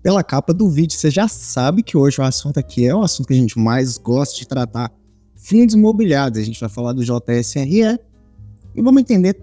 Pela capa do vídeo, você já sabe que hoje o assunto aqui é o assunto que a gente mais gosta de tratar. Fundos imobiliários. A gente vai falar do JSRE e vamos entender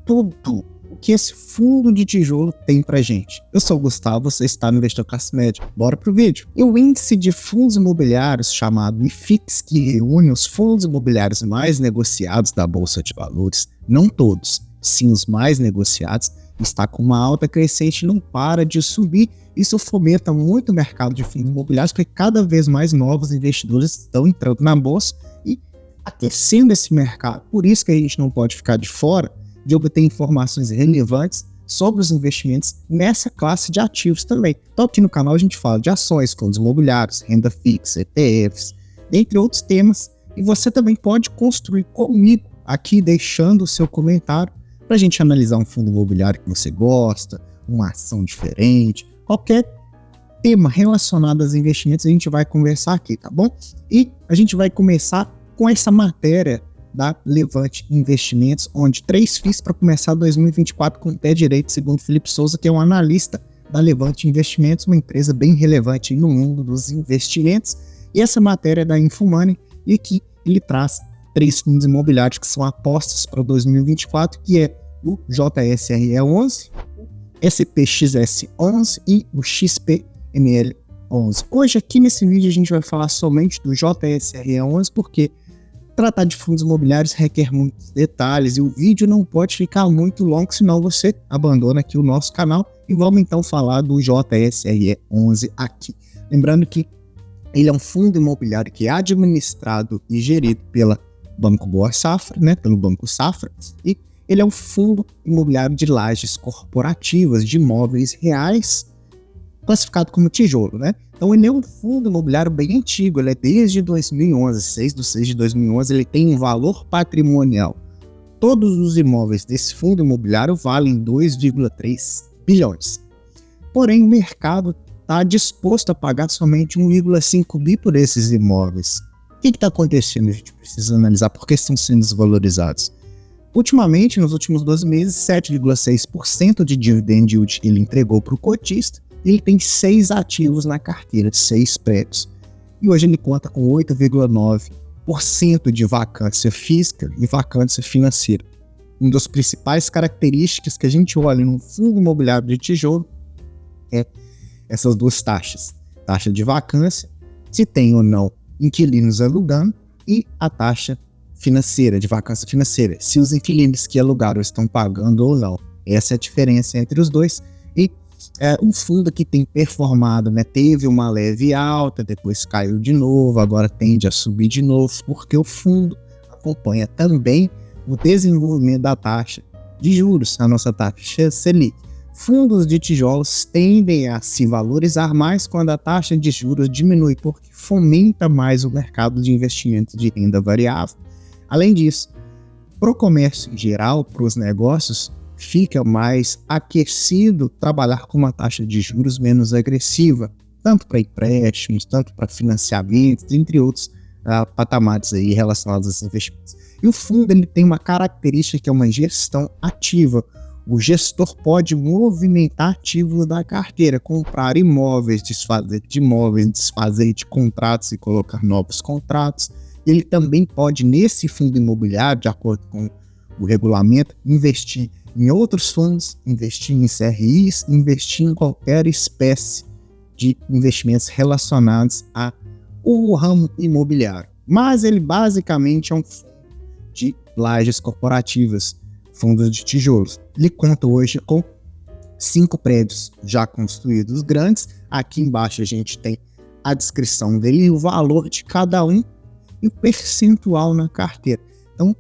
tudo o que esse fundo de tijolo tem pra gente. Eu sou o Gustavo, você está no Investidor Classe Média. Bora pro vídeo. E o índice de fundos imobiliários, chamado IFIX, que reúne os fundos imobiliários mais negociados da Bolsa de Valores, não todos, sim os mais negociados, está com uma alta crescente e não para de subir. Isso fomenta muito o mercado de fundos imobiliários, porque cada vez mais novos investidores estão entrando na bolsa e aquecendo esse mercado. Por isso que a gente não pode ficar de fora de obter informações relevantes sobre os investimentos nessa classe de ativos também. Então aqui no canal a gente fala de ações, fundos imobiliários, renda fixa, ETFs, entre outros temas. E você também pode construir comigo aqui deixando o seu comentário para a gente analisar um fundo imobiliário que você gosta, uma ação diferente, qualquer tema relacionado aos investimentos a gente vai conversar aqui, tá bom? E a gente vai começar com essa matéria da Levante Investimentos, onde 3 FIIs para começar 2024 com o pé direito, segundo Felipe Souza, que é um analista da Levante Investimentos, uma empresa bem relevante no mundo dos investimentos. E essa matéria é da Infomoney, e aqui ele traz 3 fundos imobiliários que são apostas para 2024, que é o JSRE11, o SPXS11 e o XPML11. Hoje aqui nesse vídeo a gente vai falar somente do JSRE11, porque tratar de fundos imobiliários requer muitos detalhes e o vídeo não pode ficar muito longo, senão você abandona aqui o nosso canal. E vamos então falar do JSRE11 aqui. Lembrando que ele é um fundo imobiliário que é administrado e gerido pela Banco Boa Safra, né, pelo Banco Safra, e ele é um fundo imobiliário de lajes corporativas, de imóveis reais, classificado como tijolo, né? Então ele é um fundo imobiliário bem antigo, ele é desde 2011, 6 de 2011, ele tem um valor patrimonial. Todos os imóveis desse fundo imobiliário valem 2,3 bilhões. Porém, o mercado está disposto a pagar somente 1,5 bi por esses imóveis. O que está acontecendo? A gente precisa analisar por que estão sendo desvalorizados. Ultimamente, nos últimos 12 meses, 7,6% de dividend yield ele entregou para o cotista. Ele tem 6 ativos na carteira, 6 prédios. E hoje ele conta com 8,9% de vacância física e vacância financeira. Uma das principais características que a gente olha no fundo imobiliário de tijolo é essas duas taxas. Taxa de vacância, se tem ou não inquilinos alugando, e a taxa financeira, de vacância financeira, se os inquilinos que alugaram estão pagando ou não. Essa é a diferença entre os dois. E um fundo que tem performado, né, teve uma leve alta, depois caiu de novo, agora tende a subir de novo, porque o fundo acompanha também o desenvolvimento da taxa de juros, a nossa taxa Selic. Fundos de tijolos tendem a se valorizar mais quando a taxa de juros diminui, porque fomenta mais o mercado de investimento de renda variável. Além disso, para o comércio em geral, para os negócios, fica mais aquecido trabalhar com uma taxa de juros menos agressiva, tanto para empréstimos, tanto para financiamentos, entre outros patamares aí relacionados aos investimentos. E o fundo ele tem uma característica que é uma gestão ativa. O gestor pode movimentar ativos da carteira, comprar imóveis, desfazer de imóveis, desfazer de contratos e colocar novos contratos. Ele também pode, nesse fundo imobiliário, de acordo com o regulamento, investir em outros fundos, investir em CRIs, investir em qualquer espécie de investimentos relacionados ao ramo imobiliário. Mas ele basicamente é um fundo de lajes corporativas, fundos de tijolos. Ele conta hoje com 5 prédios já construídos grandes. Aqui embaixo a gente tem a descrição dele, o valor de cada um e o percentual na carteira. Então,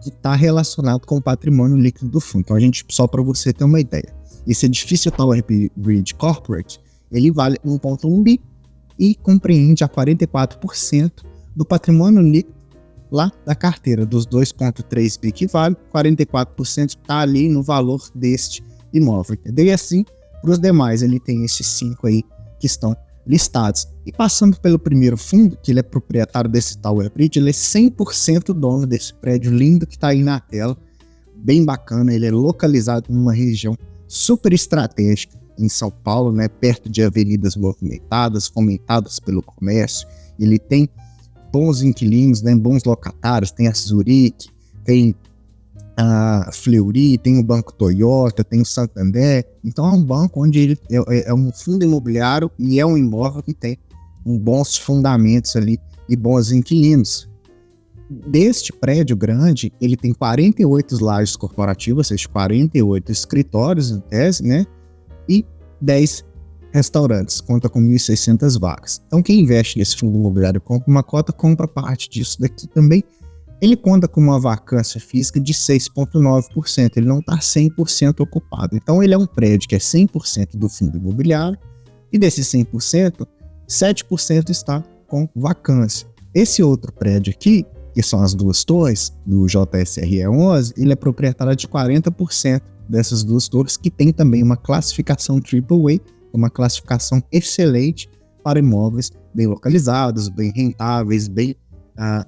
que está relacionado com o patrimônio líquido do fundo. Então, só para você ter uma ideia, esse edifício Tower Bridge Corporate, ele vale 1,1 bi e compreende a 44% do patrimônio líquido lá da carteira. Dos 2,3 bi que vale, 44% está ali no valor deste imóvel. Entendeu? E assim, para os demais, ele tem esses 5 aí que estão listados. E passando pelo primeiro fundo, que ele é proprietário desse Tower Bridge, ele é 100% dono desse prédio lindo que está aí na tela, bem bacana. Ele é localizado em uma região super estratégica em São Paulo, né, perto de avenidas movimentadas, fomentadas pelo comércio. Ele tem bons inquilinos, né, bons locatários, tem a Zurich, tem a Fleury, tem o Banco Toyota, tem o Santander. Então é um banco onde ele é um fundo imobiliário e é um imóvel que tem bons fundamentos ali e bons inquilinos. Deste prédio grande, ele tem 48 lajes corporativas, ou seja, 48 escritórios em tese, né? E 10 restaurantes, conta com 1.600 vagas. Então quem investe nesse fundo imobiliário compra uma cota, compra parte disso daqui também. Ele conta com uma vacância física de 6,9%, ele não está 100% ocupado. Então ele é um prédio que é 100% do fundo imobiliário e desses 100%, 7% está com vacância. Esse outro prédio aqui, que são as duas torres do JSRE 11, ele é proprietário de 40% dessas duas torres, que tem também uma classificação AAA, uma classificação excelente para imóveis bem localizados, bem rentáveis, bem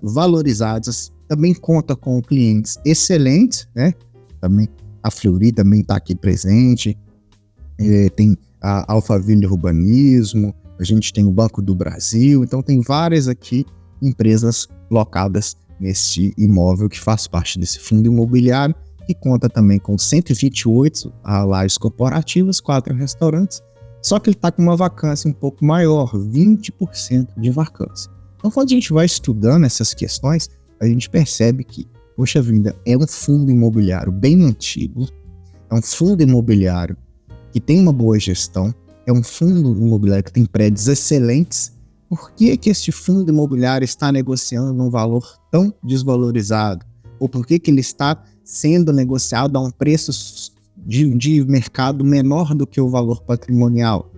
valorizados. Também conta com clientes excelentes, né? Também a Fleury também está aqui presente, tem a Alphaville Urbanismo, a gente tem o Banco do Brasil, então tem várias aqui empresas locadas nesse imóvel que faz parte desse fundo imobiliário, que conta também com 128 lajes corporativas, 4 restaurantes, só que ele está com uma vacância um pouco maior, 20% de vacância. Então, quando a gente vai estudando essas questões, a gente percebe que, poxa vida, é um fundo imobiliário bem antigo, é um fundo imobiliário que tem uma boa gestão, é um fundo imobiliário que tem prédios excelentes. Por que que este fundo imobiliário está negociando um valor tão desvalorizado? Ou por que que ele está sendo negociado a um preço de mercado menor do que o valor patrimonial?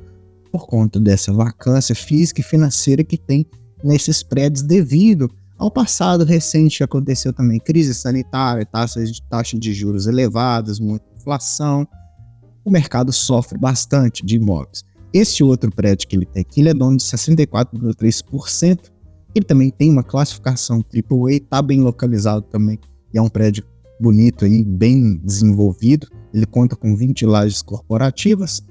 Por conta dessa vacância física e financeira que tem nesses prédios devido ao passado recente que aconteceu também. Crise sanitária, taxa de juros elevadas, muita inflação. O mercado sofre bastante de imóveis. Esse outro prédio que ele tem aqui, ele é dono de 64,3%. Ele também tem uma classificação AAA, está bem localizado também. E é um prédio bonito, aí, bem desenvolvido. Ele conta com 20 lajes corporativas.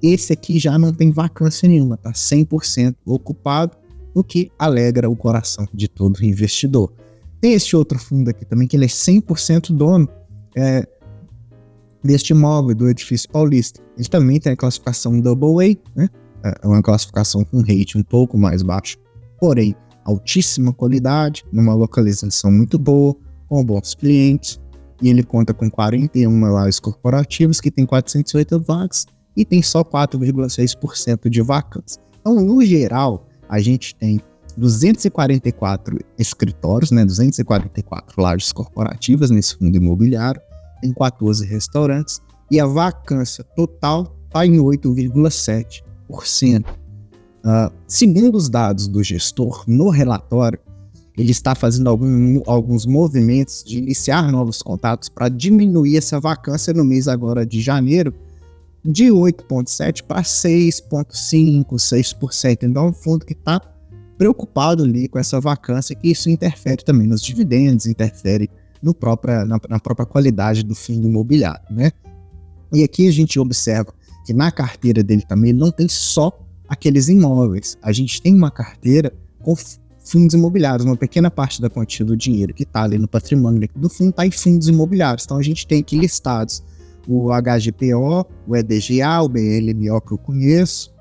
Esse aqui já não tem vacância nenhuma, está 100% ocupado, o que alegra o coração de todo investidor. Tem esse outro fundo aqui também, que ele é 100% dono deste imóvel, do edifício paulista. Ele também tem a classificação AA, né? É uma classificação com rate um pouco mais baixo, porém altíssima qualidade, numa localização muito boa, com bons clientes, e ele conta com 41 lajes corporativas, que tem 408 vagas, e tem só 4,6% de vacância. Então, no geral, a gente tem 244 escritórios, né, 244 lajes corporativas nesse fundo imobiliário, tem 14 restaurantes, e a vacância total está em 8,7%. Segundo os dados do gestor, no relatório, ele está fazendo alguns movimentos de iniciar novos contatos para diminuir essa vacância no mês agora de janeiro, de 8,7% para 6,5%, 6%. Então é um fundo que está preocupado ali com essa vacância, que isso interfere também nos dividendos, interfere na própria qualidade do fundo imobiliário, né? E aqui a gente observa que na carteira dele também ele não tem só aqueles imóveis. A gente tem uma carteira com fundos imobiliários, uma pequena parte da quantia do dinheiro que está ali no patrimônio do fundo está em fundos imobiliários. Então a gente tem aqui listados o HGPO, o EDGA, o BLMO que eu conheço,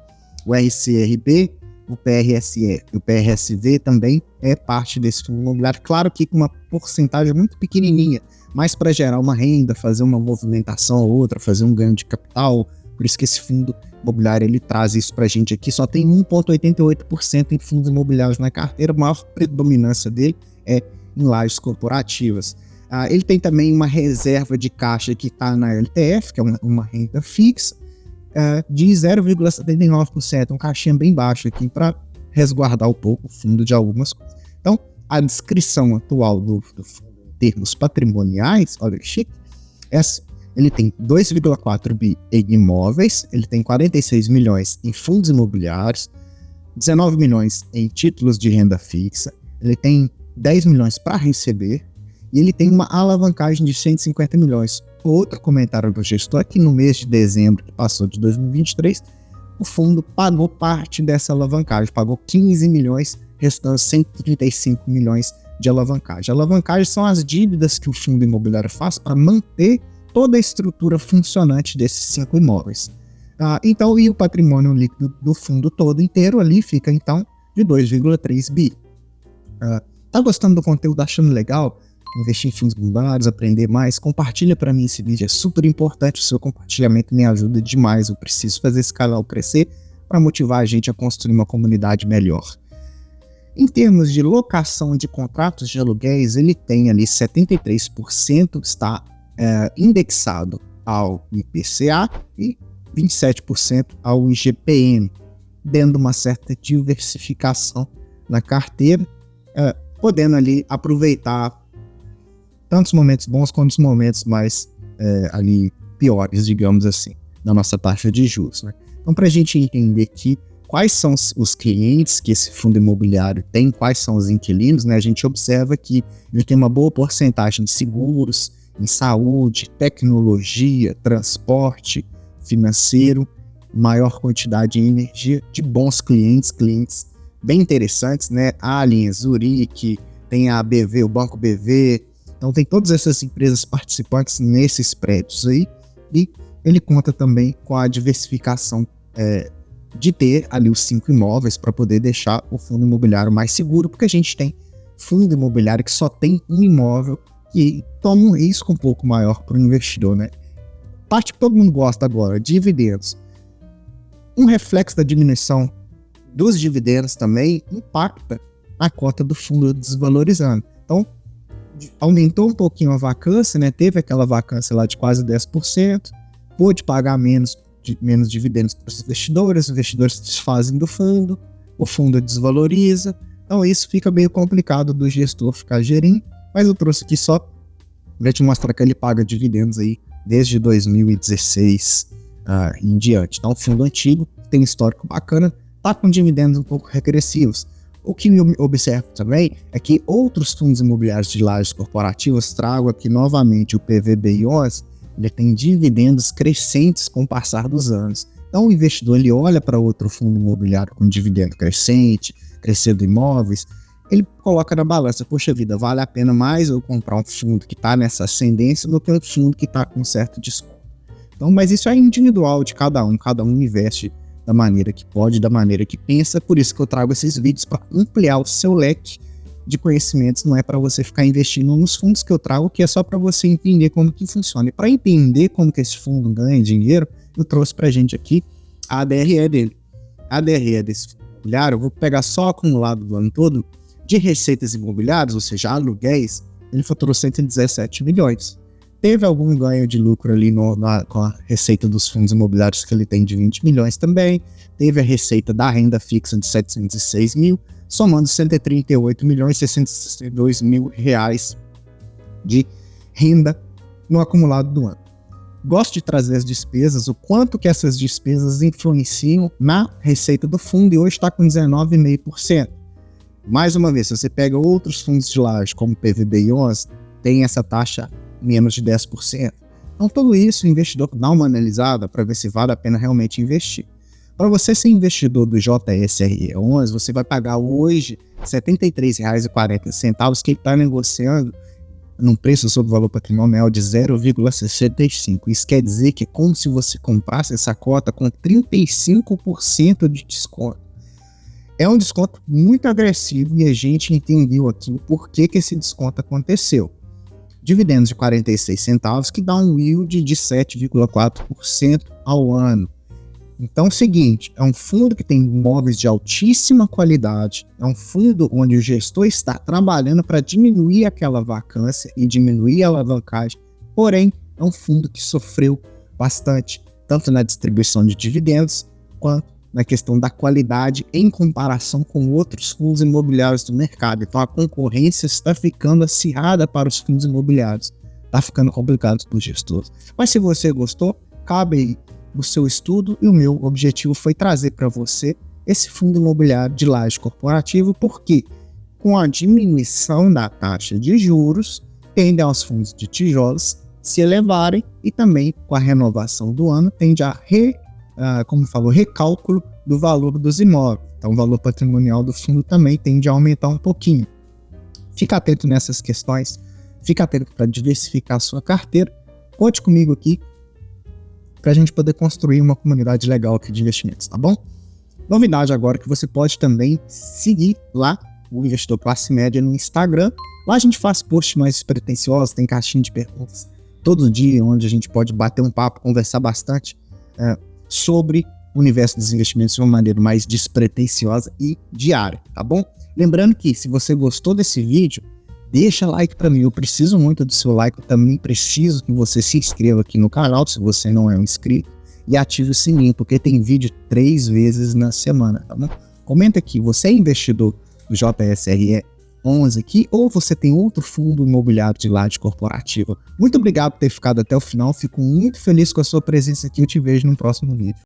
o RCRB, o PRSE e o PRSV também é parte desse fundo imobiliário, claro que com uma porcentagem muito pequenininha, mas para gerar uma renda, fazer uma movimentação ou outra, fazer um ganho de capital. Por isso que esse fundo imobiliário ele traz isso para a gente aqui. Só tem 1,88% em fundos imobiliários na carteira, a maior predominância dele é em lajes corporativas. Ele tem também uma reserva de caixa que está na LTF, que é uma renda fixa, de 0,79%, um caixinha bem baixo aqui para resguardar um pouco o fundo de algumas coisas. Então, a descrição atual do fundo em termos patrimoniais, olha que chique, ele tem 2,4 bi em imóveis, ele tem 46 milhões em fundos imobiliários, 19 milhões em títulos de renda fixa, ele tem 10 milhões para receber e ele tem uma alavancagem de 150 milhões. Outro comentário do gestor é que no mês de dezembro que passou de 2023, o fundo pagou parte dessa alavancagem, pagou 15 milhões, restando 135 milhões de alavancagem. Alavancagem são as dívidas que o fundo imobiliário faz para manter toda a estrutura funcionante desses 5 imóveis. Então, e o patrimônio líquido do fundo todo inteiro ali fica, então, de 2,3 bi. Tá gostando do conteúdo, achando legal? Investir em fundos imobiliários, aprender mais? Compartilha para mim esse vídeo, é super importante, o seu compartilhamento me ajuda demais, eu preciso fazer esse canal crescer para motivar a gente a construir uma comunidade melhor. Em termos de locação de contratos de aluguéis, ele tem ali 73% está indexado ao IPCA e 27% ao IGPM, dando uma certa diversificação na carteira, podendo ali aproveitar tantos momentos bons quanto os momentos mais ali piores, digamos assim, da nossa taxa de juros, né? Então, para a gente entender aqui quais são os clientes que esse fundo imobiliário tem, quais são os inquilinos, né? A gente observa que ele tem uma boa porcentagem de seguros, em saúde, tecnologia, transporte, financeiro, maior quantidade de energia, de bons clientes bem interessantes, né? Allianz, Zurich, tem a BV, o Banco BV, então tem todas essas empresas participantes nesses prédios aí, e ele conta também com a diversificação de ter ali os 5 imóveis para poder deixar o fundo imobiliário mais seguro, porque a gente tem fundo imobiliário que só tem um imóvel e toma um risco um pouco maior para o investidor, né? Parte que todo mundo gosta agora, dividendos. Um reflexo da diminuição dos dividendos também impacta a cota do fundo desvalorizando. Então, aumentou um pouquinho a vacância, né? Teve aquela vacância lá de quase 10%, pôde pagar menos dividendos para os investidores se desfazem do fundo, o fundo desvaloriza, então isso fica meio complicado do gestor ficar gerindo, mas eu trouxe aqui só para te mostrar que ele paga dividendos aí desde 2016 em diante. Então, fundo antigo, tem um histórico bacana, tá com dividendos um pouco regressivos. O que eu observo também é que outros fundos imobiliários de lajes corporativas, trago aqui novamente o PVBI11, ele tem dividendos crescentes com o passar dos anos. Então o investidor ele olha para outro fundo imobiliário com dividendo crescente, crescendo imóveis, ele coloca na balança, poxa vida, vale a pena mais eu comprar um fundo que está nessa ascendência do que um fundo que está com certo desconto. Então, mas isso é individual de cada um investe da maneira que pode, da maneira que pensa, por isso que eu trago esses vídeos para ampliar o seu leque de conhecimentos, não é para você ficar investindo nos fundos que eu trago, que é só para você entender como que funciona. E para entender como que esse fundo ganha dinheiro, eu trouxe para a gente aqui a ADRE dele. A ADRE desse fundo imobiliário, eu vou pegar só o acumulado do ano todo, de receitas imobiliárias, ou seja, aluguéis, ele faturou 117 milhões. Teve algum ganho de lucro ali com a receita dos fundos imobiliários que ele tem de 20 milhões também. Teve a receita da renda fixa de 706 mil, somando 138 milhões e 662 mil reais de renda no acumulado do ano. Gosto de trazer as despesas, o quanto que essas despesas influenciam na receita do fundo, e hoje está com 19,5%. Mais uma vez, se você pega outros fundos de laje, como o PVBI11, tem essa taxa menos de 10%. Então, tudo isso o investidor dá uma analisada para ver se vale a pena realmente investir. Para você ser investidor do JSRE11, você vai pagar hoje R$ 73,40, que ele está negociando num preço sobre o valor patrimonial de 0,65. Isso quer dizer que é como se você comprasse essa cota com 35% de desconto. É um desconto muito agressivo e a gente entendeu aqui o porquê que esse desconto aconteceu. Dividendos de 46 centavos, que dá um yield de 7,4% ao ano. Então é o seguinte, é um fundo que tem imóveis de altíssima qualidade, é um fundo onde o gestor está trabalhando para diminuir aquela vacância e diminuir a alavancagem, porém é um fundo que sofreu bastante, tanto na distribuição de dividendos, quanto na questão da qualidade em comparação com outros fundos imobiliários do mercado. Então a concorrência está ficando acirrada para os fundos imobiliários, está ficando complicado para os gestores. Mas se você gostou, cabe aí o seu estudo, e o meu objetivo foi trazer para você esse fundo imobiliário de laje corporativo, porque com a diminuição da taxa de juros, tendem aos fundos de tijolos se elevarem e também com a renovação do ano tende a recálculo do valor dos imóveis. Então o valor patrimonial do fundo também tende a aumentar um pouquinho. Fica atento nessas questões, fica atento para diversificar a sua carteira. Conte comigo aqui para a gente poder construir uma comunidade legal aqui de investimentos, tá bom? Novidade agora que você pode também seguir lá o Investidor Classe Média no Instagram. Lá a gente faz posts mais despretensiosos, tem caixinha de perguntas todo dia, onde a gente pode bater um papo, conversar bastante sobre o universo dos investimentos de uma maneira mais despretensiosa e diária, tá bom? Lembrando que se você gostou desse vídeo, deixa like para mim, eu preciso muito do seu like, eu também preciso que você se inscreva aqui no canal, se você não é um inscrito, e ative o sininho, porque tem vídeo 3 vezes na semana, tá bom? Comenta aqui, você é investidor do JSRE 11 aqui, ou você tem outro fundo imobiliário de laje corporativa? Muito obrigado por ter ficado até o final, fico muito feliz com a sua presença aqui, eu te vejo no próximo vídeo.